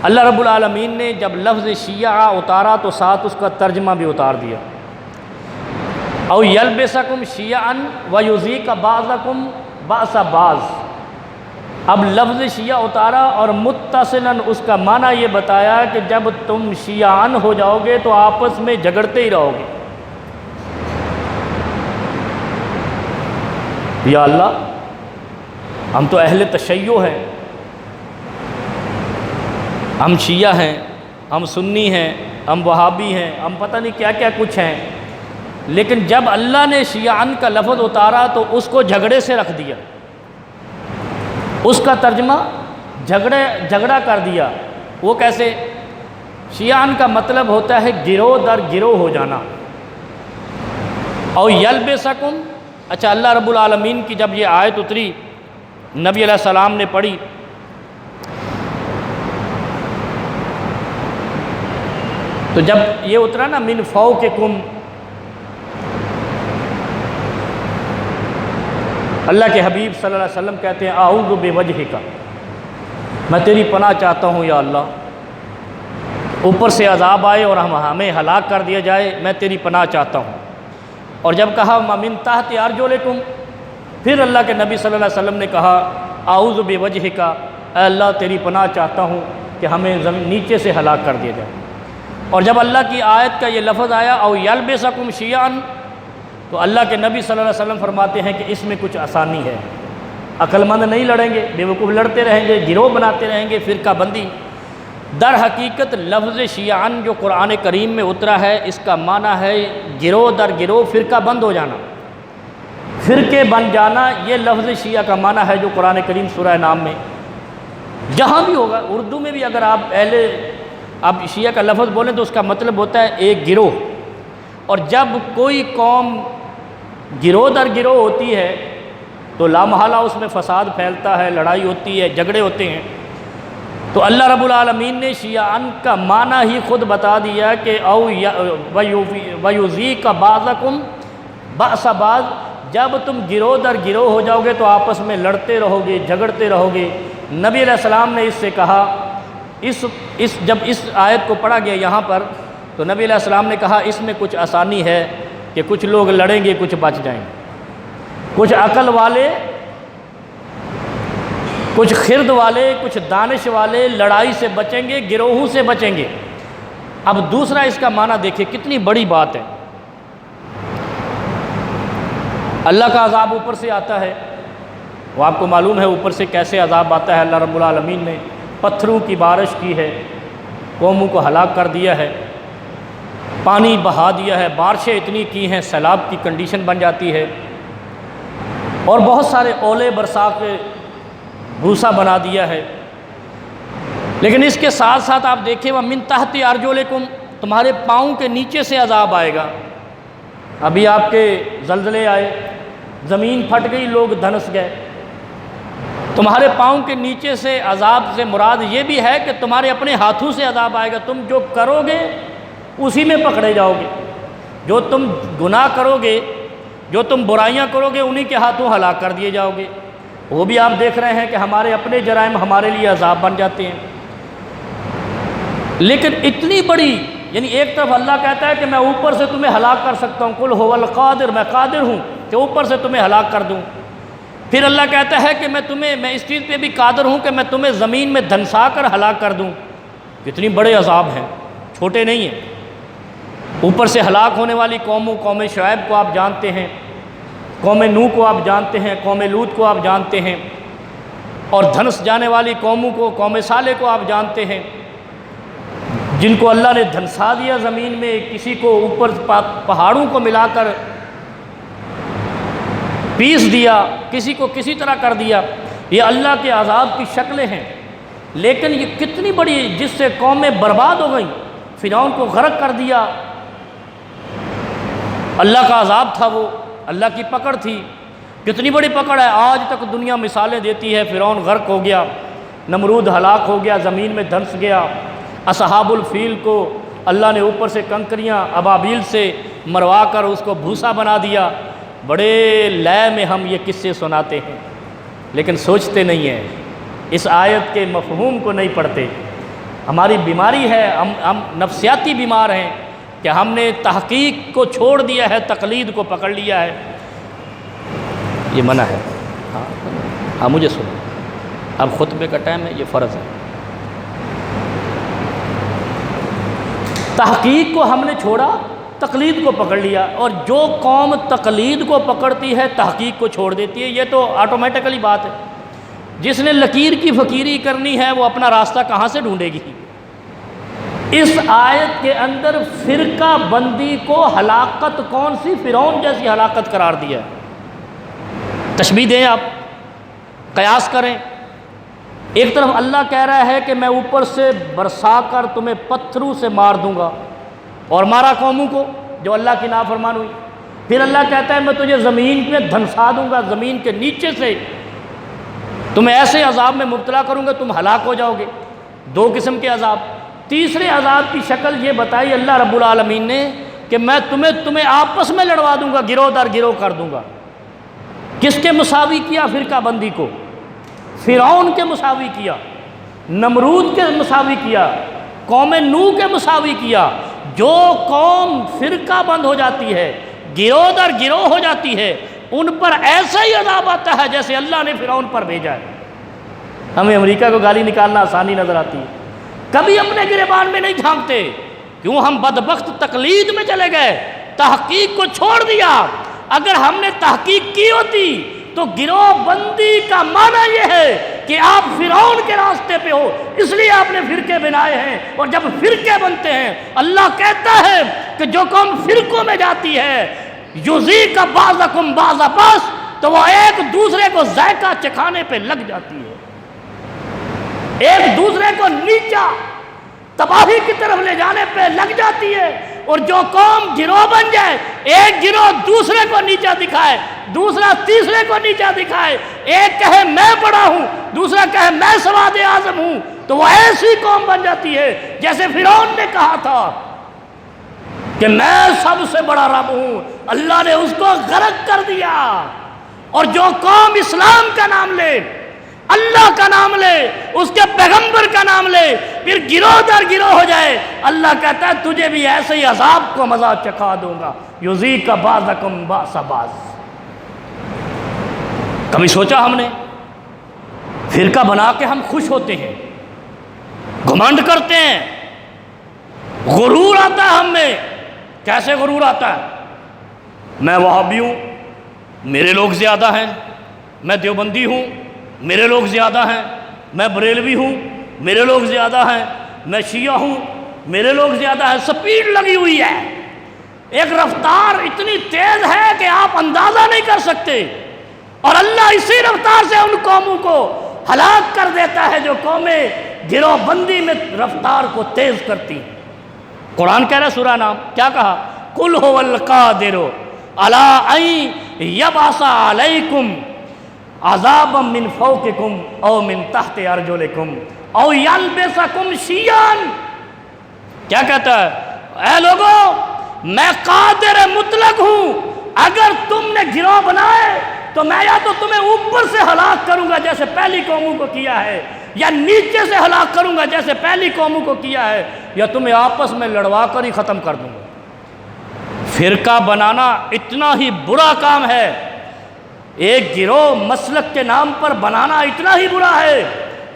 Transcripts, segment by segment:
اللہ رب العالمین نے جب لفظ شیعہ اتارا تو ساتھ اس کا ترجمہ بھی اتار دیا، او یلبسکم شیعا ویذیق بعضکم بأس بعض۔ اب لفظ شیعہ اتارا اور متصلاً اس کا معنی یہ بتایا کہ جب تم شیعان ہو جاؤ گے تو آپس میں جھگڑتے ہی رہو گے۔ یا اللہ، ہم تو اہل تشیع ہیں، ہم شیعہ ہیں، ہم سنی ہیں، ہم وہابی ہیں، ہم پتہ نہیں کیا کیا کچھ ہیں، لیکن جب اللہ نے شیعان کا لفظ اتارا تو اس کو جھگڑے سے رکھ دیا، اس کا ترجمہ جھگڑا کر دیا۔ وہ کیسے؟ شیعان کا مطلب ہوتا ہے گروہ در گروہ ہو جانا۔ او یلبسکم، اچھا اللہ رب العالمین کی جب یہ آیت اتری، نبی علیہ السلام نے پڑھی، تو جب یہ اترا نا من فوقکم، اللہ کے حبیب صلی اللہ علیہ وسلم کہتے ہیں اعوذ بوجہک، میں تیری پناہ چاہتا ہوں یا اللہ، اوپر سے عذاب آئے اور ہمیں ہلاک کر دیا جائے، میں تیری پناہ چاہتا ہوں۔ اور جب کہا من تحت ارجلکم، پھر اللہ کے نبی صلی اللہ علیہ وسلم نے کہا اعوذ بوجہک، اے اللہ تیری پناہ چاہتا ہوں کہ ہمیں زمین نیچے سے ہلاک کر دیا جائے۔ اور جب اللہ کی آیت کا یہ لفظ آیا او یلبسکم شیعا، تو اللہ کے نبی صلی اللہ علیہ وسلم فرماتے ہیں کہ اس میں کچھ آسانی ہے، عقل مند نہیں لڑیں گے، بے وقوف لڑتے رہیں گے، گروہ بناتے رہیں گے، فرقہ بندی۔ در حقیقت لفظ شیعان جو قرآن کریم میں اترا ہے، اس کا معنی ہے گروہ در گروہ، فرقہ بند ہو جانا، فرقے بن جانا، یہ لفظ شیعہ کا معنی ہے جو قرآن کریم سورہ نام میں جہاں بھی ہوگا۔ اردو میں بھی اگر آپ شیعہ کا لفظ بولیں تو اس کا مطلب ہوتا ہے ایک گروہ، اور جب کوئی قوم گروہ در گروہ ہوتی ہے تو لامحالہ اس میں فساد پھیلتا ہے، لڑائی ہوتی ہے، جھگڑے ہوتے ہیں۔ تو اللہ رب العالمین نے شیعان کا معنی ہی خود بتا دیا کہ او ویذیق بعضکم بأس بعض، جب تم گروہ در گروہ ہو جاؤ گے تو آپس میں لڑتے رہو گے، جھگڑتے رہو گے۔ نبی علیہ السلام نے اس سے کہا، جب اس آیت کو پڑھا گیا یہاں پر، تو نبی علیہ السلام نے کہا اس میں کچھ آسانی ہے کہ کچھ لوگ لڑیں گے، کچھ بچ جائیں گے، کچھ عقل والے، کچھ خرد والے، کچھ دانش والے لڑائی سے بچیں گے، گروہوں سے بچیں گے۔ اب دوسرا اس کا معنی دیکھیں کتنی بڑی بات ہے۔ اللہ کا عذاب اوپر سے آتا ہے، وہ آپ کو معلوم ہے اوپر سے کیسے عذاب آتا ہے۔ اللہ رب العالمین نے پتھروں کی بارش کی ہے، قوموں کو ہلاک کر دیا ہے، پانی بہا دیا ہے، بارشیں اتنی کی ہیں سیلاب کی کنڈیشن بن جاتی ہے، اور بہت سارے اولے برسا کے بھوسا بنا دیا ہے۔ لیکن اس کے ساتھ ساتھ آپ دیکھیں وَمِن تحت ارجلکم، تمہارے پاؤں کے نیچے سے عذاب آئے گا۔ ابھی آپ کے زلزلے آئے، زمین پھٹ گئی، لوگ دھنس گئے۔ تمہارے پاؤں کے نیچے سے عذاب سے مراد یہ بھی ہے کہ تمہارے اپنے ہاتھوں سے عذاب آئے گا، تم جو کرو گے اسی میں پکڑے جاؤ گے، جو تم گناہ کرو گے، جو تم برائیاں کرو گے انہی کے ہاتھوں ہلاک کر دیے جاؤ گے۔ وہ بھی آپ دیکھ رہے ہیں کہ ہمارے اپنے جرائم ہمارے لیے عذاب بن جاتے ہیں۔ لیکن اتنی بڑی، یعنی ایک طرف اللہ کہتا ہے کہ میں اوپر سے تمہیں ہلاک کر سکتا ہوں، قل هو القادر، میں قادر ہوں کہ اوپر سے تمہیں ہلاک کر دوں۔ پھر اللہ کہتا ہے کہ میں اس چیز پہ بھی قادر ہوں کہ میں تمہیں زمین میں دھنسا کر ہلاک کر دوں۔ کتنی بڑے عذاب ہیں، چھوٹے نہیں ہیں۔ اوپر سے ہلاک ہونے والی قوموں، قوم شعیب کو آپ جانتے ہیں، قوم نوح کو آپ جانتے ہیں، قوم لوط کو آپ جانتے ہیں، اور دھنس جانے والی قوموں کو، قوم صالح کو آپ جانتے ہیں، جن کو اللہ نے دھنسا دیا زمین میں، کسی کو اوپر پہاڑوں کو ملا کر پیس دیا، کسی کو کسی طرح کر دیا۔ یہ اللہ کے عذاب کی شکلیں ہیں۔ لیکن یہ کتنی بڑی، جس سے قومیں برباد ہو گئیں، فرعون کو غرق کر دیا، اللہ کا عذاب تھا، وہ اللہ کی پکڑ تھی۔ کتنی بڑی پکڑ ہے، آج تک دنیا مثالیں دیتی ہے۔ فرعون غرق ہو گیا، نمرود ہلاک ہو گیا، زمین میں دھنس گیا، اصحاب الفیل کو اللہ نے اوپر سے کنکریاں ابابیل سے مروا کر اس کو بھوسا بنا دیا۔ بڑے لے میں ہم یہ قصے سناتے ہیں، لیکن سوچتے نہیں ہیں، اس آیت کے مفہوم کو نہیں پڑھتے۔ ہماری بیماری ہے، ہم نفسیاتی بیمار ہیں کہ ہم نے تحقیق کو چھوڑ دیا ہے، تقلید کو پکڑ لیا ہے۔ یہ منع ہے۔ ہاں مجھے سنو، اب خطبے کا ٹائم ہے، یہ فرض ہے۔ تحقیق کو ہم نے چھوڑا، تقلید کو پکڑ لیا، اور جو قوم تقلید کو پکڑتی ہے تحقیق کو چھوڑ دیتی ہے، یہ تو آٹومیٹکلی بات ہے۔ جس نے لکیر کی فقیری کرنی ہے وہ اپنا راستہ کہاں سے ڈھونڈے گی؟ اس آیت کے اندر فرقہ بندی کو ہلاکت کون سی؟ فرعون جیسی ہلاکت قرار دیا ہے۔ تشبیہ دیں، آپ قیاس کریں۔ ایک طرف اللہ کہہ رہا ہے کہ میں اوپر سے برسا کر تمہیں پتھروں سے مار دوں گا، اور مارا قوموں کو جو اللہ کی نافرمان ہوئی۔ پھر اللہ کہتا ہے میں تجھے زمین میں دھنسا دوں گا، زمین کے نیچے سے تمہیں ایسے عذاب میں مبتلا کروں گا تم ہلاک ہو جاؤ گے۔ دو قسم کے عذاب۔ تیسرے عذاب کی شکل یہ بتائی اللہ رب العالمین نے کہ میں تمہیں آپس میں لڑوا دوں گا، گروہ در گروہ کر دوں گا۔ کس کے مساوی کیا؟ فرقہ بندی کو۔ فرعون کے مساوی کیا، نمرود کے مساوی کیا، قوم نوح کے مساوی کیا۔ جو قوم فرقہ بند ہو جاتی ہے، گروہ در گروہ ہو جاتی ہے، ان پر ایسا ہی عذاب آتا ہے جیسے اللہ نے فرعون پر بھیجا ہے۔ ہمیں امریکہ کو گالی نکالنا آسانی نظر آتی ہے، کبھی اپنے گریبان میں نہیں جھانکتے۔ کیوں؟ ہم بدبخت تقلید میں چلے گئے، تحقیق کو چھوڑ دیا۔ اگر ہم نے تحقیق کی ہوتی تو گروہ بندی کا معنی یہ ہے کہ آپ فرعون کے راستے پہ ہو، اس لیے آپ نے فرقے بنائے ہیں۔ اور جب فرقے بنتے ہیں، اللہ کہتا ہے کہ جو قوم فرقوں میں جاتی ہے یُذِیقَ بَعْضَکُمْ بَعْضَ بَعْضٍ، تو وہ ایک دوسرے کو ذائقہ چکھانے پہ لگ جاتی ہے، ایک دوسرے کو نیچا تباہی کی طرف لے جانے پہ لگ جاتی ہے۔ اور جو قوم گروہ بن جائے، ایک گروہ دوسرے کو نیچا دکھائے، دوسرا تیسرے کو نیچا دکھائے، ایک کہے میں بڑا ہوں، دوسرا کہے میں سواد اعظم ہوں، تو وہ ایسی قوم بن جاتی ہے جیسے فرعون نے کہا تھا کہ میں سب سے بڑا رب ہوں، اللہ نے اس کو غرق کر دیا۔ اور جو قوم اسلام کا نام لے، اللہ کا نام لے، اس کے پیغمبر کا نام لے، پھر گروہ در گروہ ہو جائے، اللہ کہتا ہے تجھے بھی ایسے ہی عذاب کو مزہ چکھا دوں گا، یُذِیقَ بَعْضَکُمْ بَعْضَ بَعْضٍ۔ کبھی سوچا ہم نے؟ فرقہ بنا کے ہم خوش ہوتے ہیں، گھمنڈ کرتے ہیں، غرور آتا ہے ہم میں۔ کیسے غرور آتا ہے؟ میں وہابی ہوں، میرے لوگ زیادہ ہیں، میں دیوبندی ہوں، میرے لوگ زیادہ ہیں، میں بریلوی ہوں، میرے لوگ زیادہ ہیں، میں شیعہ ہوں، میرے لوگ زیادہ ہیں۔ سپیڈ لگی ہوئی ہے، ایک رفتار اتنی تیز ہے کہ آپ اندازہ نہیں کر سکتے۔ اور اللہ اسی رفتار سے ان قوموں کو ہلاک کر دیتا ہے جو قومیں گروہ بندی میں رفتار کو تیز کرتی ہیں۔ قرآن کہہ رہا ہے، سورہ نام کیا کہا؟ قُلْ هُوَ الْقَادِرُ عَلَىٰ أَن يَبْعَثَ عَلَيْكُمْ عَذَابًا مِّن فَوْقِكُمْ أَوْ مِن تَحْتِ أَرْجُلِكُمْ أَوْ يَلْبِسَكُمْ شِيَعًا۔ کیا کہتا ہے؟ اے لوگو، میں قادر مطلق ہوں، اگر تم نے گروہ بنائے تو میں یا تو تمہیں اوپر سے ہلاک کروں گا جیسے پہلی قوموں کو کیا ہے، یا نیچے سے ہلاک کروں گا جیسے پہلی قوموں کو کیا ہے، یا تمہیں آپس میں لڑوا کر ہی ختم کر دوں گا۔ فرقہ بنانا اتنا ہی برا کام ہے، ایک گروہ مسلک کے نام پر بنانا اتنا ہی برا ہے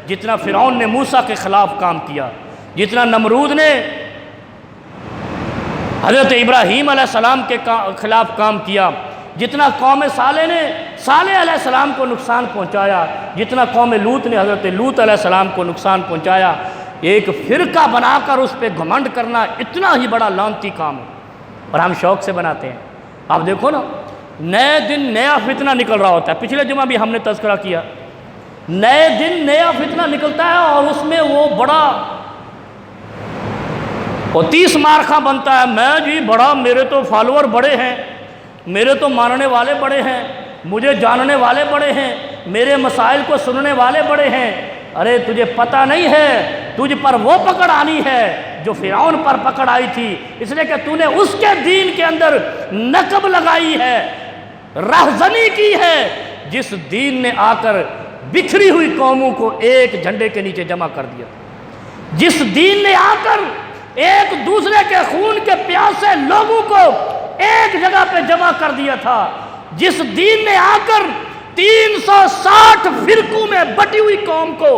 جتنا فرعون نے موسیٰ کے خلاف کام کیا، جتنا نمرود نے حضرت ابراہیم علیہ السلام کے خلاف کام کیا، جتنا قوم صالح نے صالح علیہ السلام کو نقصان پہنچایا، جتنا قوم لوط نے حضرت لوط علیہ السلام کو نقصان پہنچایا۔ ایک فرقہ بنا کر اس پہ گھمنڈ کرنا اتنا ہی بڑا لعنتی کام ہے، اور ہم شوق سے بناتے ہیں۔ آپ دیکھو نا، نئے دن نیا فتنہ نکل رہا ہوتا ہے، پچھلے جمعہ بھی ہم نے تذکرہ کیا، نئے دن نیا فتنہ نکلتا ہے، اور اس میں وہ بڑا 30 مارخہ بنتا ہے، میں جی بڑا، میرے تو فالوور بڑے ہیں، میرے تو ماننے والے بڑے ہیں، مجھے جاننے والے بڑے ہیں، میرے مسائل کو سننے والے بڑے ہیں۔ ارے تجھے پتہ نہیں ہے، تجھ پر وہ پکڑ آنی ہے جو فرعون پر پکڑ آئی تھی، اس لیے کہ تو نے اس کے دین کے اندر نقب لگائی ہے، رہزنی کی ہے، جس دین نے آ کر بکھری ہوئی قوموں کو ایک جھنڈے کے نیچے جمع کر دیا۔ جس دین نے آ کر ایک دوسرے کے خون کے پیاسے لوگوں کو ایک جگہ پہ جمع کر دیا تھا، جس دین نے آ کر 360 فرقوں میں بٹی ہوئی قوم کو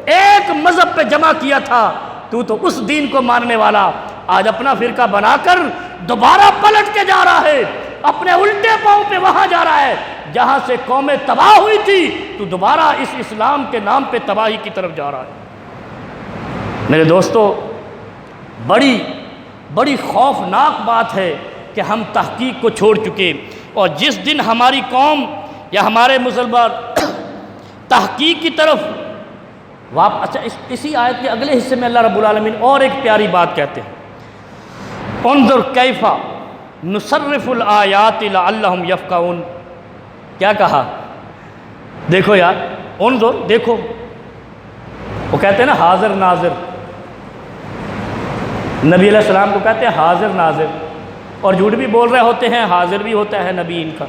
ایک مذہب پہ جمع کیا تھا، تو اس دین کو ماننے والا آج اپنا فرقہ بنا کر دوبارہ پلٹ کے جا رہا ہے، اپنے الٹے پاؤں پہ وہاں جا رہا ہے جہاں سے قومیں تباہ ہوئی تھی، تو دوبارہ اس اسلام کے نام پہ تباہی کی طرف جا رہا ہے۔ میرے دوستو، بڑی خوفناک بات ہے کہ ہم تحقیق کو چھوڑ چکے، اور جس دن ہماری قوم یا ہمارے مسلمان تحقیق کی طرف اچھا، اسی آیت کے اگلے حصے میں اللہ رب العالمین اور ایک پیاری بات کہتے ہیں، انظر کیف نصرف الآیات لعلہم یفقہون۔ کیا کہا؟ دیکھو یار، انظر، دیکھو، وہ کہتے ہیں نا حاضر ناظر، نبی علیہ السلام کو کہتے ہیں حاضر ناظر، اور جھوٹ بھی بول رہے ہوتے ہیں، حاضر بھی ہوتا ہے نبی ان کا۔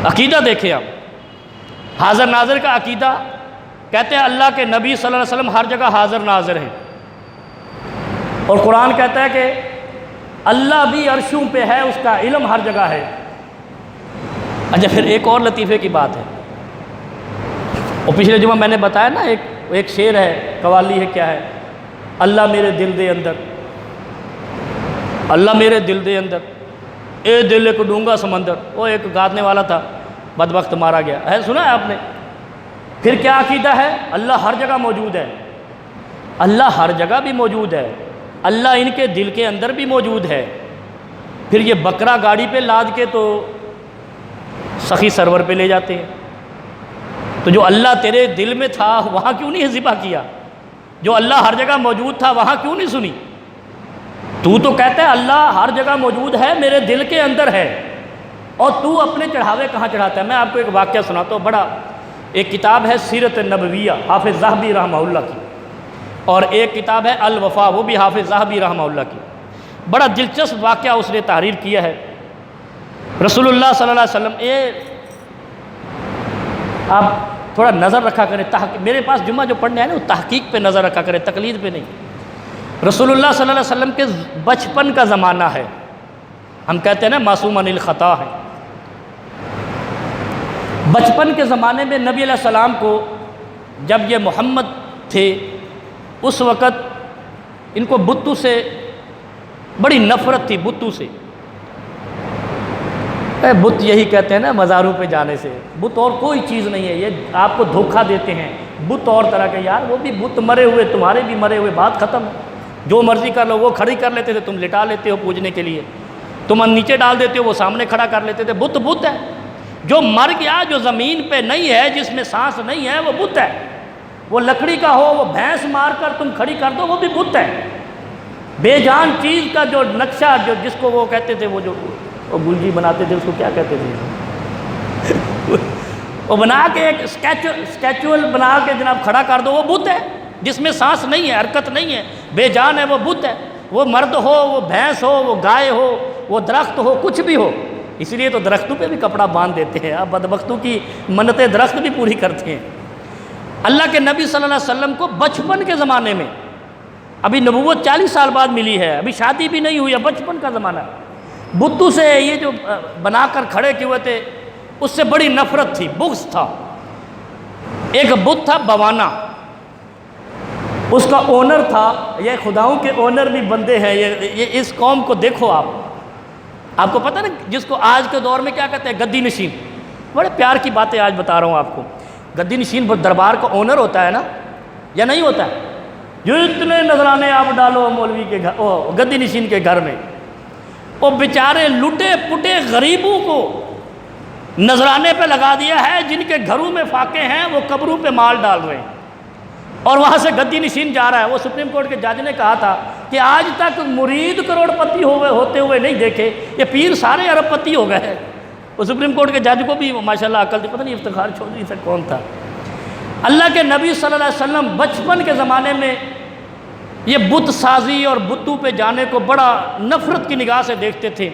عقیدہ دیکھیں آپ، حاضر ناظر کا عقیدہ، کہتے ہیں اللہ کے نبی صلی اللہ علیہ وسلم ہر جگہ حاضر ناظر ہیں، اور قرآن کہتا ہے کہ اللہ بھی عرشوں پہ ہے، اس کا علم ہر جگہ ہے۔ اچھا، پھر ایک اور لطیفے کی بات ہے، اور پچھلے جمعہ میں نے بتایا نا، ایک شعر ہے، قوالی ہے، کیا ہے؟ اللہ میرے دل دے اندر، اللہ میرے دل دے اندر، اے دل ایک ڈونگا سمندر۔ وہ ایک گانے والا تھا، بدبخت مارا گیا ہے، سنا ہے آپ نے؟ پھر کیا عقیدہ ہے؟ اللہ ہر جگہ موجود ہے، اللہ ہر جگہ بھی موجود ہے، اللہ ان کے دل کے اندر بھی موجود ہے۔ پھر یہ بکرا گاڑی پہ لاد کے تو سخی سرور پہ لے جاتے ہیں، تو جو اللہ تیرے دل میں تھا وہاں کیوں نہیں ذبح کیا؟ جو اللہ ہر جگہ موجود تھا وہاں کیوں نہیں سنی؟ تو کہتا ہے اللہ ہر جگہ موجود ہے، میرے دل کے اندر ہے، اور تو اپنے چڑھاوے کہاں چڑھاتا ہے؟ میں آپ کو ایک واقعہ سناتا ہوں، بڑا ایک کتاب ہے سیرت نبویہ حافظ ذہبی رحمہ اللہ کی، اور ایک کتاب ہے الوفا، وہ بھی حافظ ذہبی رحمہ اللہ کی۔ بڑا دلچسپ واقعہ اس نے تحریر کیا ہے۔ رسول اللہ صلی اللہ علیہ وسلم، آپ تھوڑا نظر رکھا کریں، میرے پاس جمعہ جو پڑھنے آئے نا وہ تحقیق پہ نظر رکھا کریں، تقلید پہ نہیں۔ رسول اللہ صلی اللہ علیہ وسلم کے بچپن کا زمانہ ہے، ہم کہتے ہیں نا معصوم عن الخطا ہے۔ بچپن کے زمانے میں نبی علیہ السلام کو، جب یہ محمد تھے، اس وقت ان کو بتوں سے بڑی نفرت تھی، بتوں سے۔ بت یہی کہتے ہیں نا مزاروں پہ جانے سے، بت اور کوئی چیز نہیں ہے، یہ آپ کو دھوکہ دیتے ہیں۔ بت اور طرح کے، یار وہ بھی بت مرے ہوئے، تمہارے بھی مرے ہوئے، بات ختم ہے۔ جو مرضی کر لو، وہ کھڑی کر لیتے تھے، تم لٹا لیتے ہو پوجنے کے لیے، تم نیچے ڈال دیتے ہو، وہ سامنے کھڑا کر لیتے تھے۔ بت بت ہے، جو مر گیا، جو زمین پہ نہیں ہے، جس میں سانس نہیں ہے، وہ بت ہے۔ وہ لکڑی کا ہو، وہ بھینس مار کر تم کھڑی کر دو، وہ بھی بت ہے۔ بے جان چیز کا جو نقشہ، جو جس کو وہ کہتے تھے، وہ جو وہ گلجی بناتے تھے، اس کو کیا کہتے تھے، وہ بنا کے ایک اسکیچول بنا کے جناب کھڑا کر دو، وہ بت ہے، جس میں سانس نہیں ہے، حرکت نہیں ہے، بے جان ہے، وہ بت ہے۔ وہ مرد ہو، وہ بھینس ہو، وہ گائے ہو، وہ درخت ہو، کچھ بھی ہو۔ اس لیے تو درختوں پہ بھی کپڑا باندھ دیتے ہیں، آپ بدبختوں کی منتیں درخت بھی پوری کرتے ہیں۔ اللہ کے نبی صلی اللہ علیہ وسلم کو بچپن کے زمانے میں، ابھی نبوت 40 سال بعد ملی ہے، ابھی شادی بھی نہیں ہوئی ہے، بچپن کا زمانہ ہے، بتوں سے یہ جو بنا کر کھڑے کیے ہوئے تھے، اس سے بڑی نفرت تھی، بغض تھا۔ ایک بت تھا بوانا، اس کا اونر تھا، یہ خداؤں کے اونر بھی بندے ہیں، یہ اس قوم کو دیکھو آپ کو پتہ نا جس کو آج کے دور میں کیا کہتے ہیں، گدی نشین۔ بڑے پیار کی باتیں آج بتا رہا ہوں آپ کو۔ گدی نشین دربار کا اونر ہوتا ہے نا، یا نہیں ہوتا ہے؟ جو اتنے نذرانے آپ ڈالو مولوی کے گھر، گدی نشین کے گھر میں، وہ بیچارے لٹے پٹے غریبوں کو نذرانے پہ لگا دیا ہے، جن کے گھروں میں فاقے ہیں وہ قبروں پہ مال ڈال رہے ہیں، اور وہاں سے گدی نشین جا رہا ہے۔ وہ سپریم کورٹ کے جج نے کہا تھا کہ آج تک مرید کروڑ پتی ہوتے ہوئے نہیں دیکھے، یہ پیر سارے ارب پتی ہو گئے ہیں۔ وہ سپریم کورٹ کے جج کو بھی ماشاءاللہ عقل تھی، پتہ نہیں افتخار چودھری سے کون تھا۔ اللہ کے نبی صلی اللہ علیہ وسلم بچپن کے زمانے میں یہ بت سازی اور بتوں پہ جانے کو بڑا نفرت کی نگاہ سے دیکھتے تھے۔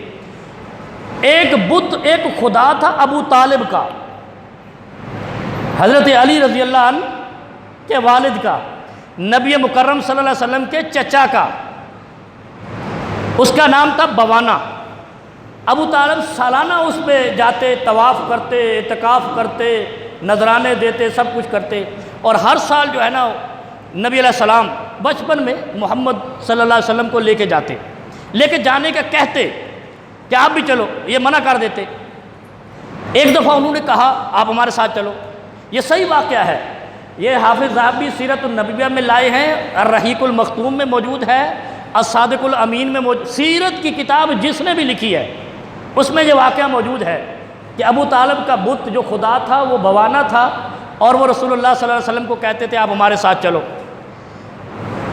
ایک بت، ایک خدا تھا ابو طالب کا، حضرت علی رضی اللہ عنہ کے والد کا۔ نبی مکرم صلی اللہ علیہ وسلم کے چچا کا، اس کا نام تھا بوانا۔ ابو طالب سالانہ اس پہ جاتے، طواف کرتے، اعتکاف کرتے، نذرانے دیتے، سب کچھ کرتے، اور ہر سال جو ہے نا نبی علیہ السلام بچپن میں محمد صلی اللہ علیہ وسلم کو لے کے جاتے، لے کے جانے کا کہتے کہ آپ بھی چلو، یہ منع کر دیتے۔ ایک دفعہ انہوں نے کہا آپ ہمارے ساتھ چلو۔ یہ صحیح واقعہ ہے، یہ حافظ ذہبی سیرت النبویہ میں لائے ہیں، الرحیق المختوم میں موجود ہے، الصادق الامین میں موجود، سیرت کی کتاب جس نے بھی لکھی ہے اس میں یہ واقعہ موجود ہے کہ ابو طالب کا بت جو خدا تھا وہ بوانا تھا، اور وہ رسول اللہ صلی اللہ علیہ وسلم کو کہتے تھے آپ ہمارے ساتھ چلو۔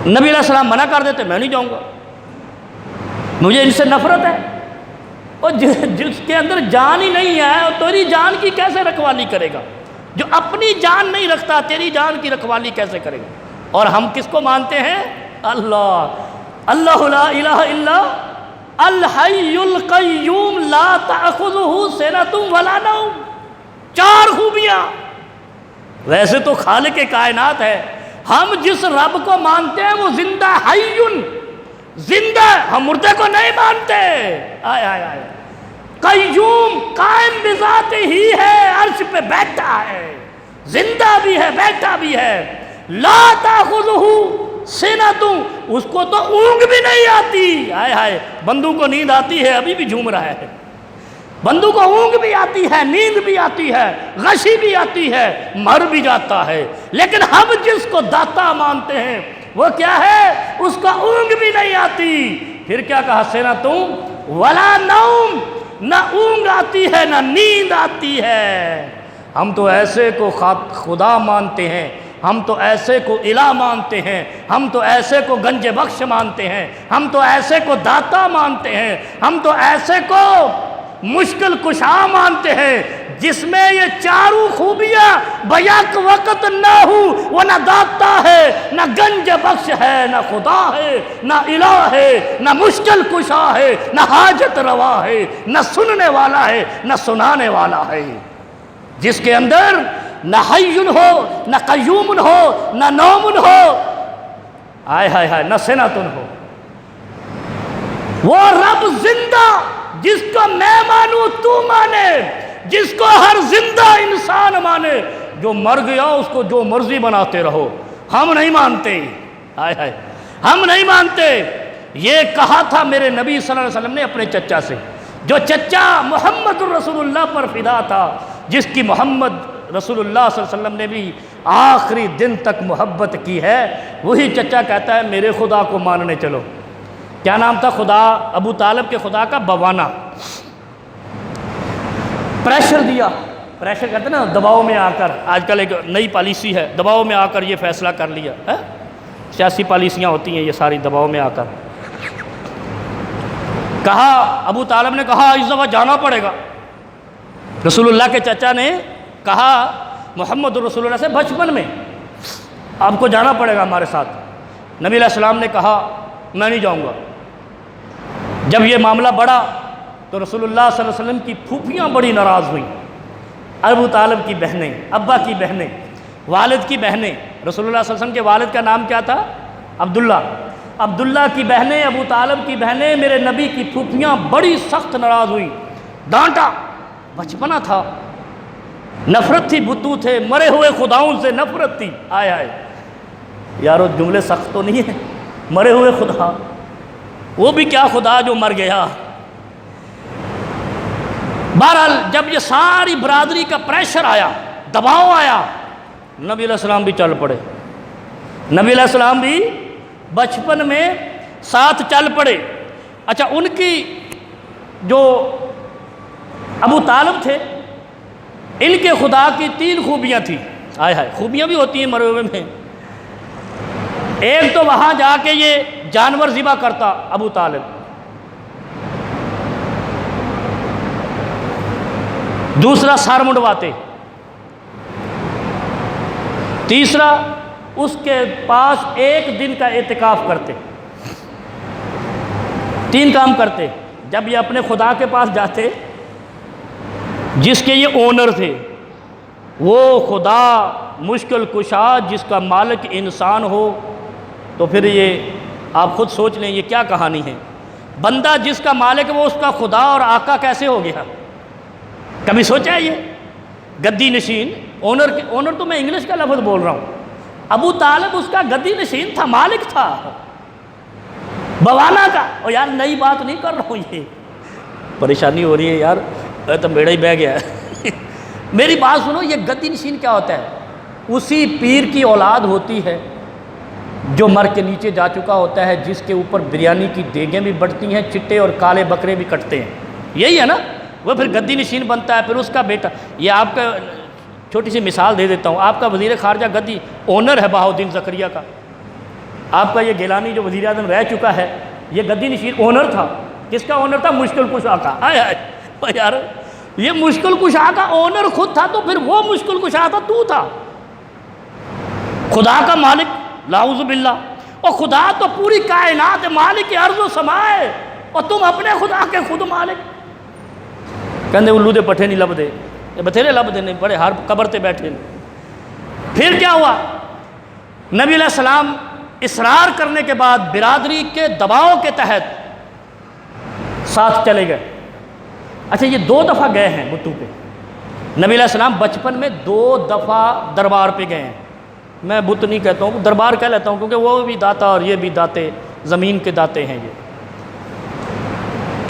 نبی علیہ السلام منع کر دیتے، میں نہیں جاؤں گا، مجھے ان سے نفرت ہے، اور جس کے اندر جان ہی نہیں ہے اور تیری جان کی کیسے رکھوالی کرے گا؟ جو اپنی جان نہیں رکھتا تیری جان کی رکھوالی کیسے کرے گا؟ اور ہم کس کو مانتے ہیں؟ اللہ، اللہ لا الہ الا الحی القیوم لا تأخذہ سنۃ ولا نوم۔ 4 خوبیاں۔ ویسے تو خالق کائنات ہے، ہم جس رب کو مانتے ہیں وہ زندہ، حیٌ، زندہ، ہم مردے کو نہیں مانتے۔ آئے آئے آئے، قیوم، قائم بذات ہی ہے، عرش پہ بیٹھا ہے، زندہ بھی ہے بیٹھا بھی ہے۔ لا تأخذہ سنۃ، اس کو تو اونگ بھی نہیں آتی۔ آئے ہائے، بندوں کو نیند آتی ہے، ابھی بھی جھوم رہا ہے، بندوں کو اونگ بھی آتی ہے، نیند بھی آتی ہے، غشی بھی آتی ہے، مر بھی جاتا ہے، لیکن ہم جس کو داتا مانتے ہیں وہ کیا ہے؟ اس کا اونگ بھی نہیں آتی۔ پھر کیا کہا؟ سنۃ ولا نوم، نہ اونگ آتی ہے نہ نیند آتی ہے۔ ہم تو ایسے کو خدا مانتے ہیں، ہم تو ایسے کو الہ مانتے ہیں، ہم تو ایسے کو گنج بخش مانتے ہیں، ہم تو ایسے کو داتا مانتے ہیں، ہم تو ایسے کو مشکل کشا مانتے ہیں جس میں یہ 4 خوبیاں بیک وقت نہ ہو۔ وہ نہ داتا ہے، نہ گنج بخش ہے، نہ خدا ہے، نہ الہ ہے، نہ مشکل کشا ہے، نہ حاجت روا ہے، نہ سننے والا ہے، نہ سنانے والا ہے، جس کے اندر نہ حی ہو، نہ قیوم ہو، نہ نوم ہو، آئے ہائے ہائے، نہ سنۃ ہو۔ وہ رب زندہ جس کو میں مانوں تو مانے، جس کو ہر زندہ انسان مانے، جو مر گیا اس کو جو مرضی بناتے رہو، ہم نہیں مانتے۔ آئے ہائے، ہم نہیں مانتے۔ یہ کہا تھا میرے نبی صلی اللہ علیہ وسلم نے اپنے چچا سے، جو چچا محمد الرسول اللہ پر فدا تھا، جس کی محمد رسول اللہ صلی اللہ علیہ وسلم نے بھی آخری دن تک محبت کی ہے، وہی چچا کہتا ہے میرے خدا کو ماننے چلو۔ کیا نام تھا خدا؟ ابو طالب کے خدا کا بوانا۔ پریشر دیا، پریشر کہتے ہیں نا دباؤ میں آ کر، آج کل ایک نئی پالیسی ہے، دباؤ میں آ کر یہ فیصلہ کر لیا ہے، سیاسی پالیسیاں ہوتی ہیں یہ ساری دباؤ میں آ کر۔ کہا، ابو طالب نے کہا اس دفعہ جانا پڑے گا۔ رسول اللہ کے چچا نے کہا محمد رسول اللہ سے بچپن میں آپ کو جانا پڑے گا ہمارے ساتھ۔ نبی علیہ السلام نے کہا میں نہیں جاؤں گا۔ جب یہ معاملہ بڑھا تو رسول اللہ صلی اللہ علیہ وسلم کی پھوپھیاں بڑی ناراض ہوئیں، ابو طالب کی بہنیں، ابا کی بہنیں، والد کی بہنیں۔ رسول اللہ صلی اللہ علیہ وسلم کے والد کا نام کیا تھا؟ عبداللہ۔ عبداللہ کی بہنیں، ابو طالب کی بہنیں، میرے نبی کی پھوپھیاں بڑی سخت ناراض ہوئیں، ڈانٹا۔ بچپنا تھا، نفرت تھی، بتو تھے، مرے ہوئے خداؤں سے نفرت تھی۔ آئے آئے یارو، جملے سخت تو نہیں ہیں؟ مرے ہوئے خدا، وہ بھی کیا خدا جو مر گیا۔ بہرحال جب یہ ساری برادری کا پریشر آیا، دباؤ آیا، نبی علیہ السلام بھی چل پڑے۔ نبی علیہ السلام بھی بچپن میں ساتھ چل پڑے۔ اچھا، ان کی جو ابو طالب تھے، ان کے خدا کی 3 خوبیاں تھیں۔ آئے ہائے، خوبیاں بھی ہوتی ہیں مرے ہوئے میں۔ ایک تو وہاں جا کے یہ جانور ذبح کرتا ابو طالب، دوسرا سر منڈواتے، تیسرا اس کے پاس 1 دن کا اعتکاف کرتے۔ 3 کام کرتے۔ جب یہ اپنے خدا کے پاس جاتے جس کے یہ اونر تھے، وہ خدا مشکل کشا جس کا مالک انسان ہو، تو پھر یہ آپ خود سوچ لیں یہ کیا کہانی ہے. بندہ جس کا مالک وہ اس کا خدا اور آقا کیسے ہو گیا؟ کبھی سوچا ہے یہ؟ گدی نشین، اونر تو میں انگلش کا لفظ بول رہا ہوں. ابو طالب اس کا گدی نشین تھا، مالک تھا بوانا کا. اور یار نئی بات نہیں کر رہا ہوں، یہ پریشانی ہو رہی ہے یار، تو میرا ہی بہ گیا ہے. میری بات سنو، یہ گدی نشین کیا ہوتا ہے؟ اسی پیر کی اولاد ہوتی ہے جو مر کے نیچے جا چکا ہوتا ہے، جس کے اوپر بریانی کی دیگیں بھی بڑھتی ہیں، چٹے اور کالے بکرے بھی کٹتے ہیں. یہی ہے نا، وہ پھر گدی نشین بنتا ہے. پھر اس کا بیٹا، یہ آپ کا چھوٹی سی مثال دے دیتا ہوں، آپ کا وزیر خارجہ گدی اونر ہے بہاؤالدین زکریہ کا. آپ کا یہ گیلانی جو وزیر اعظم رہ چکا ہے، یہ گدی نشین اونر تھا. کس کا اونر تھا؟ مشکل کشا کا. یار یہ مشکل کشا کا اونر خود تھا، تو پھر وہ مشکل کشا تھا، تو تھا خدا کا مالک. لاعوذ باللہ. اور خدا تو پوری کائنات ہے، مالک ارض و سمائے، اور تم اپنے خدا کے خود مالک. کہندے الو دے پٹھے نہیں لب دے، یہ بتھیرے لب دے، نہیں بڑے ہر قبر تے بیٹھے. پھر کیا ہوا؟ نبی علیہ السلام اصرار کرنے کے بعد برادری کے دباؤ کے تحت ساتھ چلے گئے. اچھا یہ 2 دفعہ گئے ہیں بتوں پہ. نبی علیہ السلام بچپن میں 2 دفعہ دربار پہ گئے ہیں. میں بت نہیں کہتا ہوں، دربار کہہ لیتا ہوں، کیونکہ وہ بھی داتا اور یہ بھی داتے، زمین کے داتے ہیں یہ.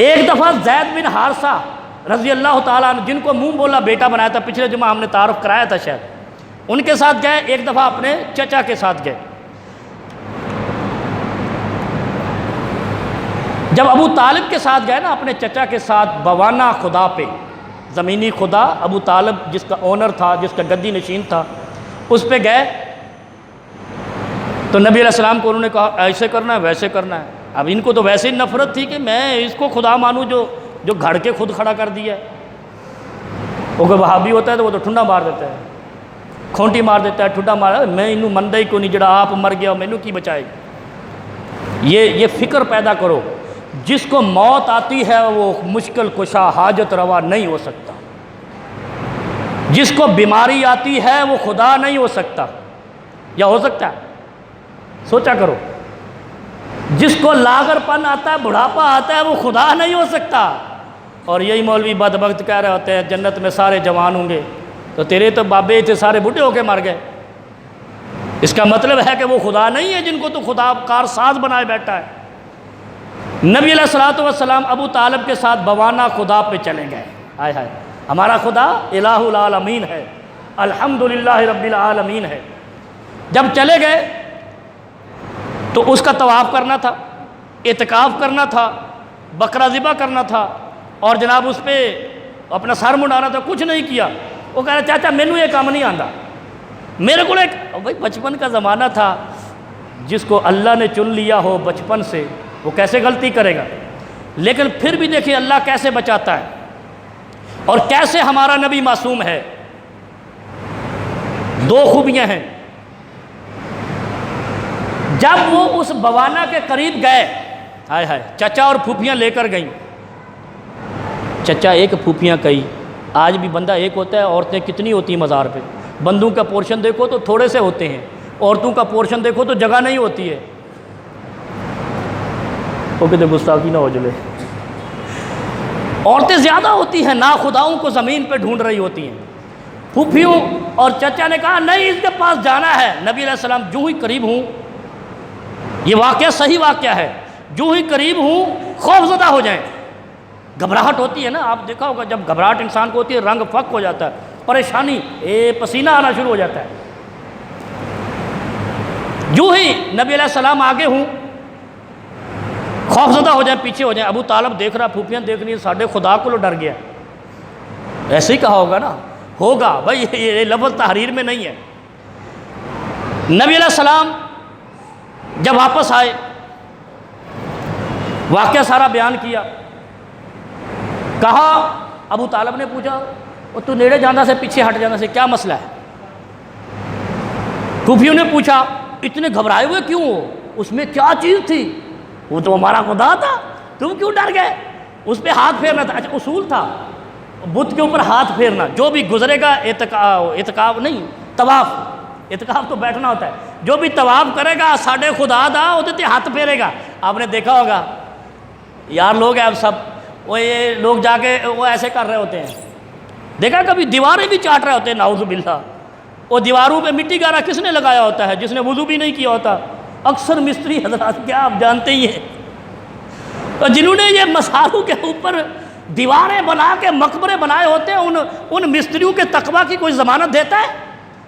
ایک دفعہ زید بن حارثہ رضی اللہ تعالیٰ عنہ، جن کو منہ بولا بیٹا بنایا تھا، پچھلے جمعہ ہم نے تعارف کرایا تھا شاید، ان کے ساتھ گئے. ایک دفعہ اپنے چچا کے ساتھ گئے. جب ابو طالب کے ساتھ گئے نا، اپنے چچا کے ساتھ بوانا خدا پہ، زمینی خدا ابو طالب جس کا اونر تھا، جس کا گدی نشین تھا، اس پہ گئے. تو نبی علیہ السلام کو انہوں نے کہا ایسے کرنا ہے ویسے کرنا ہے. اب ان کو تو ویسے ہی نفرت تھی کہ میں اس کو خدا مانوں جو گھڑ کے خود کھڑا کر دیا ہے. وہ کوئی وہابی ہوتا ہے تو وہ تو ٹھنڈا مار دیتا ہے، کھونٹی مار دیتا ہے، ٹھنڈا مار. میں انہوں مندہ ہی کو نہیں، جڑا آپ مر گیا مینوں کی بچائے. یہ فکر پیدا کرو، جس کو موت آتی ہے وہ مشکل کشا حاجت روا نہیں ہو سکتا. جس کو بیماری آتی ہے وہ خدا نہیں ہو سکتا، یا ہو سکتا ہے؟ سوچا کرو. جس کو لاغر پن آتا ہے، بڑھاپا آتا ہے، وہ خدا نہیں ہو سکتا. اور یہی مولوی بدبخت کہہ رہے ہوتے ہیں جنت میں سارے جوان ہوں گے، تو تیرے تو بابے تھے سارے بوڑھے ہو کے مر گئے. اس کا مطلب ہے کہ وہ خدا نہیں ہے جن کو تو خدا کار ساز بنائے بیٹھا ہے. نبی علیہ الصلوۃ والسلام ابو طالب کے ساتھ بوانا خدا پہ چلے گئے. ہائے ہائے، ہمارا خدا الہ العالمین ہے، الحمدللہ رب العالمین ہے. جب چلے گئے تو اس کا طواف کرنا تھا، اعتکاف کرنا تھا، بکرا ذبح کرنا تھا، اور جناب اس پہ اپنا سر منڈانا تھا. کچھ نہیں کیا. وہ کہہ رہا چاچا مینوں یہ کام نہیں آندا، میرے کو ایک بھائی بچپن کا زمانہ تھا. جس کو اللہ نے چن لیا ہو بچپن سے وہ کیسے غلطی کرے گا. لیکن پھر بھی دیکھیں اللہ کیسے بچاتا ہے اور کیسے ہمارا نبی معصوم ہے. 2 خوبیاں ہیں. جب وہ اس بوانا کے قریب گئے، ہائے ہائے، چچا اور پھوپھیاں لے کر گئیں. چچا ایک، پھوپھیاں کئی. آج بھی بندہ ایک ہوتا ہے، عورتیں کتنی ہوتی ہیں مزار پہ. بندوں کا پورشن دیکھو تو تھوڑے سے ہوتے ہیں، عورتوں کا پورشن دیکھو تو جگہ نہیں ہوتی ہے. وہ کہتے گستاخی نہ ہو جلے. عورتیں زیادہ ہوتی ہیں، ناخداؤں کو زمین پہ ڈھونڈ رہی ہوتی ہیں. پھوپھیوں اور چچا نے کہا نہیں، اس کے پاس جانا ہے. نبی علیہ السلام جو ہی قریب ہوں، یہ واقعہ صحیح واقعہ ہے، جو ہی قریب ہوں خوف زدہ ہو جائیں. گھبراہٹ ہوتی ہے نا، آپ دیکھا ہوگا جب گھبراہٹ انسان کو ہوتی ہے رنگ فک ہو جاتا ہے، پریشانی، پسینہ آنا شروع ہو جاتا ہے. جو ہی نبی علیہ السلام آگے ہوں خوف زدہ ہو جائیں، پیچھے ہو جائیں. ابو طالب دیکھ رہا، پھوپھیاں دیکھ رہی ہیں، ساڈے خدا کو ڈر گیا. ایسے ہی کہا ہوگا نا، ہوگا بھائی، یہ لفظ تحریر میں نہیں ہے. نبی علیہ السلام جب واپس آئے، واقعہ سارا بیان کیا. کہا، ابو طالب نے پوچھا وہ تو نیڑے جانا سے پیچھے ہٹ جانا سے کیا مسئلہ ہے؟ پھوپھیوں نے پوچھا اتنے گھبرائے ہوئے کیوں ہو، اس میں کیا چیز تھی؟ وہ تو ہمارا خدا تھا، تم کیوں ڈر گئے؟ اس پہ ہاتھ پھیرنا تھا. اچھا اصول تھا بت کے اوپر ہاتھ پھیرنا، جو بھی گزرے گا اعتکاف نہیں طواف، اعتکاف تو بیٹھنا ہوتا ہے. جو بھی طواف کرے گا ساڈے خدا دا وہ تے ہاتھ پھیرے گا. آپ نے دیکھا ہوگا یار لوگ ہیں اب سب وہ یہ لوگ جا کے وہ ایسے کر رہے ہوتے ہیں, دیکھا کبھی دیواریں بھی چاٹ رہے ہوتے ہیں نعوذ باللہ. وہ دیواروں پہ مٹی گارا کس نے لگایا ہوتا ہے؟ جس نے وضو بھی نہیں کیا ہوتا. اکثر مستری حضرات کیا آپ جانتے ہی ہیں, تو جنہوں نے یہ مسالوں کے اوپر دیواریں بنا کے مقبرے بنائے ہوتے ہیں ان مستریوں کے تقویٰ کی کوئی ضمانت دیتا ہے؟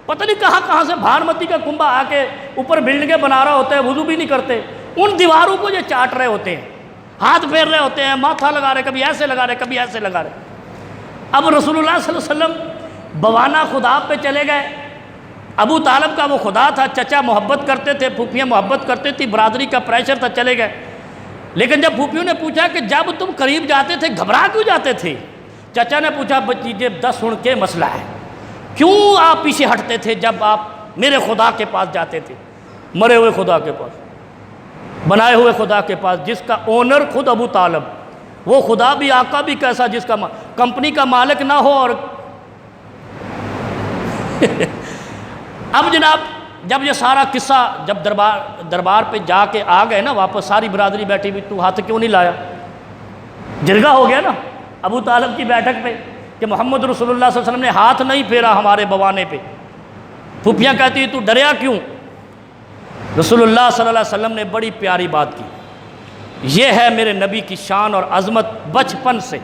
پتہ نہیں کہاں سے بھارمتی کا کنبہ آ کے اوپر بلڈنگیں بنا رہا ہوتا ہے, وضو بھی نہیں کرتے. ان دیواروں کو یہ چاٹ رہے ہوتے ہیں, ہاتھ پھیر رہے ہوتے ہیں, ماتھا لگا رہے, کبھی ایسے لگا رہے کبھی ایسے لگا رہے. اب رسول اللہ صلی اللہ علیہ وسلم بوانا خدا پہ چلے گئے. ابو طالب کا وہ خدا تھا, چچا محبت کرتے تھے, پھوپھیاں محبت کرتی تھی, برادری کا پریشر تھا, چلے گئے. لیکن جب پھوپھیوں نے پوچھا کہ جب تم قریب جاتے تھے گھبرا کیوں جاتے تھے؟ چچا نے پوچھا بچیجے 10 سن کے مسئلہ ہے, کیوں آپ پیچھے ہٹتے تھے جب آپ میرے خدا کے پاس جاتے تھے؟ مرے ہوئے خدا کے پاس, بنائے ہوئے خدا کے پاس, جس کا اونر خود ابو طالب, وہ خدا بھی آقا بھی کیسا جس کا کمپنی کا مالک نہ ہو. اور اب جناب جب یہ سارا قصہ جب دربار پہ جا کے آ گئے نا واپس, ساری برادری بیٹھی بھی, تو ہاتھ کیوں نہیں لایا؟ جرگہ ہو گیا نا ابو طالب کی بیٹھک پہ کہ محمد رسول اللہ صلی اللہ علیہ وسلم نے ہاتھ نہیں پھیرا ہمارے بوانے پہ. پھوپھیاں کہتی تو ڈریا کیوں؟ رسول اللہ صلی اللہ علیہ وسلم نے بڑی پیاری بات کی. یہ ہے میرے نبی کی شان اور عظمت بچپن سے.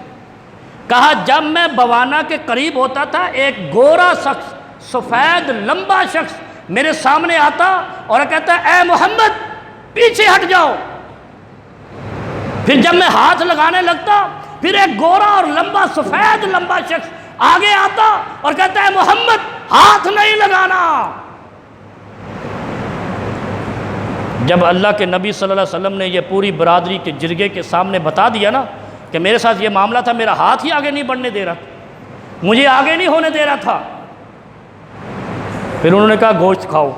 کہا جب میں بوانا کے قریب ہوتا تھا ایک گورا شخص, سفید لمبا شخص میرے سامنے آتا اور کہتا اے محمد پیچھے ہٹ جاؤ. پھر جب میں ہاتھ لگانے لگتا پھر ایک گورا اور لمبا سفید لمبا شخص آگے آتا اور کہتا ہے محمد ہاتھ نہیں لگانا. جب اللہ کے نبی صلی اللہ علیہ وسلم نے یہ پوری برادری کے جرگے کے سامنے بتا دیا نا کہ میرے ساتھ یہ معاملہ تھا, میرا ہاتھ ہی آگے نہیں بڑھنے دے رہا, مجھے آگے نہیں ہونے دے رہا تھا. پھر انہوں نے کہا گوشت کھاؤ.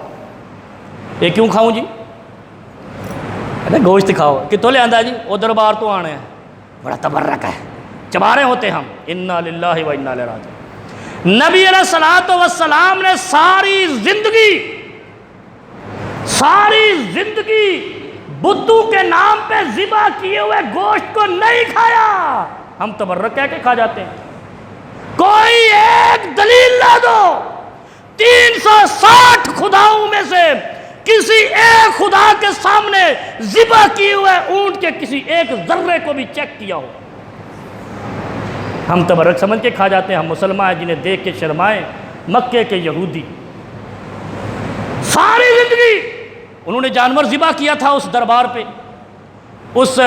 یہ کیوں کھاؤں جی؟ ارے گوشت کھاؤ. کتوں لے آندا جی؟ وہ دربار تو آنے ہیں, بڑا تبرک ہے, چبارے ہوتے ہم. انا للہ و انا الیہ راجعون. نبی علیہ الصلوۃ والسلام نے ساری زندگی بتوں کے نام پہ ذبح کیے ہوئے گوشت کو نہیں کھایا. ہم تبرک کہہ کے کھا جاتے ہیں. کوئی ایک دلیل لا دو 360 خداؤں میں سے کسی ایک خدا کے سامنے ذبح کیے ہوئے اونٹ کے کسی ایک ذرے کو بھی چیک کیا ہو. ہم تبرک سمجھ کے کھا جاتے ہیں. ہم مسلمان ہیں جنہیں دیکھ کے شرمائیں مکے کے یہودی. ساری زندگی انہوں نے جانور ذبح کیا تھا اس دربار پہ, اس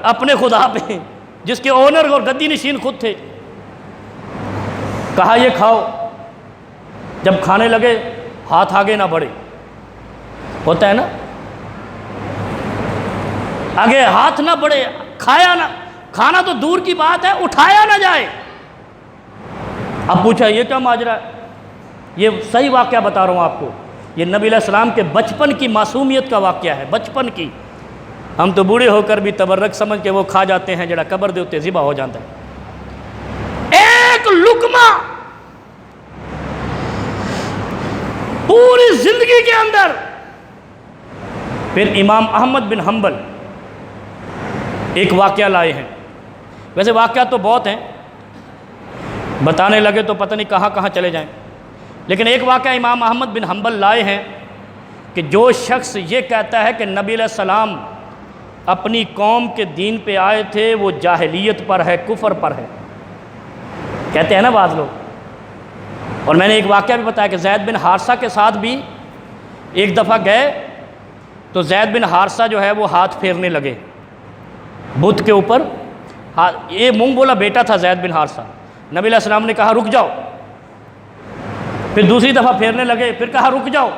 اپنے خدا پہ جس کے اونر اور گدی نشین خود تھے. کہا یہ کھاؤ. جب کھانے لگے ہاتھ آگے نہ بڑھے, ہوتا ہے نا آگے ہاتھ نہ بڑھے, کھایا نہ, کھانا تو دور کی بات ہے اٹھایا نہ جائے. اب پوچھا یہ کیا ماجرا ہے؟ یہ صحیح واقعہ بتا رہا ہوں آپ کو. یہ نبی علیہ السلام کے بچپن کی معصومیت کا واقعہ ہے, بچپن کی. ہم تو بوڑھے ہو کر بھی تبرک سمجھ کے وہ کھا جاتے ہیں جڑا قبر دے اتے ذبح ہو جاتا ہے. ایک لقمہ پوری زندگی کے اندر. پھر امام احمد بن حنبل ایک واقعہ لائے ہیں. ویسے واقعات تو بہت ہیں, بتانے لگے تو پتہ نہیں کہاں کہاں چلے جائیں. لیکن ایک واقعہ امام احمد بن حنبل لائے ہیں کہ جو شخص یہ کہتا ہے کہ نبی علیہ السلام اپنی قوم کے دین پہ آئے تھے وہ جاہلیت پر ہے, کفر پر ہے, کہتے ہیں نا بعض لوگ. اور میں نے ایک واقعہ بھی بتایا کہ زید بن حارثہ کے ساتھ بھی ایک دفعہ گئے تو زید بن حارثہ جو ہے وہ ہاتھ پھیرنے لگے بت کے اوپر. یہ منہ بولا بیٹا تھا زید بن حارثہ. نبی علیہ السلام نے کہا رک جاؤ. پھر دوسری دفعہ پھیرنے لگے, پھر کہا رک جاؤ.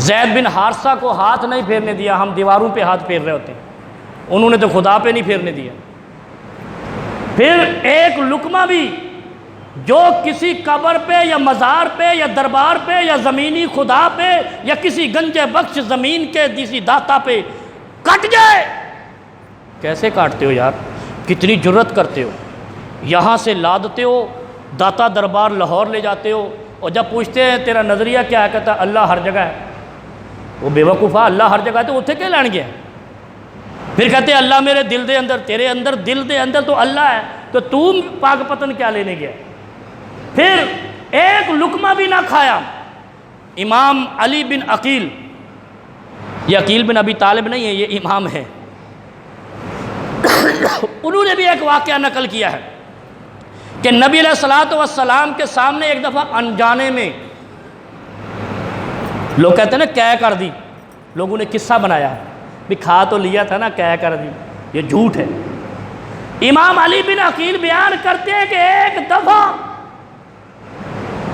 زید بن حارثہ کو ہاتھ نہیں پھیرنے دیا. ہم دیواروں پہ ہاتھ پھیر رہے ہوتے ہیں, انہوں نے تو خدا پہ نہیں پھیرنے دیا. پھر ایک لقمہ بھی جو کسی قبر پہ یا مزار پہ یا دربار پہ یا زمینی خدا پہ یا کسی گنج بخش زمین کے کسی داتا پہ کٹ جائے. کیسے کاٹتے ہو یار, کتنی جرت کرتے ہو. یہاں سے لادتے ہو, داتا دربار لاہور لے جاتے ہو, اور جب پوچھتے ہیں تیرا نظریہ کیا ہے، کہتا اللہ ہر جگہ ہے۔ وہ بے وقوفا، اللہ ہر جگہ ہے تو اتنے کیا لین گیا؟ پھر کہتے ہیں اللہ میرے دل دے اندر، تیرے اندر دل دے اندر تو اللہ ہے، تو تم پاک پتن کیا لینے گیا؟ پھر ایک لقمہ بھی نہ کھایا۔ امام علی بن عقیل، یہ عقیل بن ابی طالب نہیں ہے، یہ امام ہے، انہوں نے بھی ایک واقعہ نقل کیا ہے کہ نبی علیہ السلام کے سامنے ایک دفعہ انجانے میں لوگ کہتے ہیں نا قے کر دی، لوگوں نے قصہ بنایا ہے بھی کھا تو لیا تھا نا قے کر دی، یہ جھوٹ ہے۔ امام علی بن عقیل بیان کرتے ہیں کہ ایک دفعہ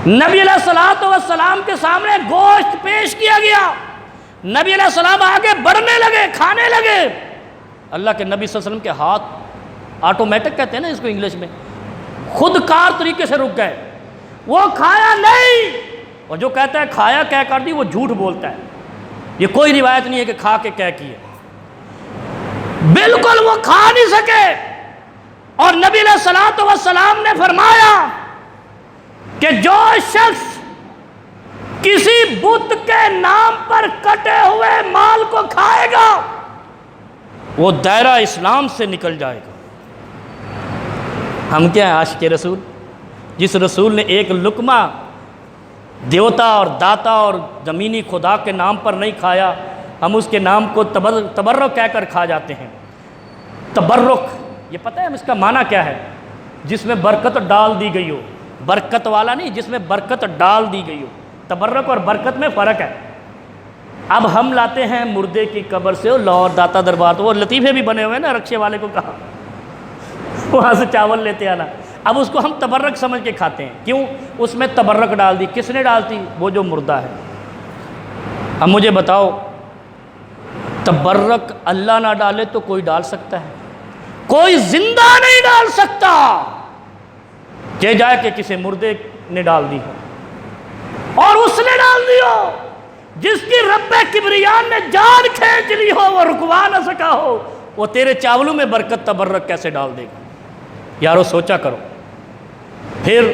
نبی علیہ السلام کے سامنے گوشت پیش کیا گیا، نبی علیہ السلام آگے بڑھنے لگے، کھانے لگے، اللہ کے نبی صلی اللہ علیہ وسلم کے ہاتھ آٹومیٹک کہتے ہیں نا اس کو انگلش میں، خود کار طریقے سے رک گئے، وہ کھایا نہیں، اور جو کہتا ہے کھایا قے کر دی وہ جھوٹ بولتا ہے، یہ کوئی روایت نہیں ہے کہ کھا کے قے کی ہے، بالکل وہ کھا نہیں سکے۔ اور نبی علیہ السلام نے فرمایا کہ جو شخص کسی بت کے نام پر کٹے ہوئے مال کو کھائے گا وہ دائرہ اسلام سے نکل جائے گا۔ ہم کیا ہیں؟ عاشق رسول، جس رسول نے ایک لقمہ دیوتا اور داتا اور زمینی خدا کے نام پر نہیں کھایا، ہم اس کے نام کو تبرک کہہ کر کھا جاتے ہیں۔ تبرک، یہ پتہ ہے اس کا معنی کیا ہے؟ جس میں برکت ڈال دی گئی ہو، برکت والا نہیں، جس میں برکت ڈال دی گئی ہو۔ تبرک اور برکت میں فرق ہے۔ اب ہم لاتے ہیں مردے کی قبر سے لاہور داتا دربار، تو وہ لطیفے بھی بنے ہوئے ہیں نا، رکشے والے کو کہا وہاں سے چاول لیتے آنا، اب اس کو ہم تبرک سمجھ کے کھاتے ہیں۔ کیوں؟ اس میں تبرک ڈال دی، کس نے ڈالتی؟ وہ جو مردہ ہے۔ اب مجھے بتاؤ، تبرک اللہ نہ ڈالے تو کوئی ڈال سکتا ہے؟ کوئی زندہ نہیں ڈال سکتا، کہ جائے کہ کسی مردے نے ڈال دی ہو، اور اس نے ڈال دی ہو جس کی رب کبریان نے جان کھینچ لی ہو، وہ رکوا نہ سکا ہو، وہ تیرے چاولوں میں برکت تبرک کیسے ڈال دے گا؟ یارو سوچا کرو۔ پھر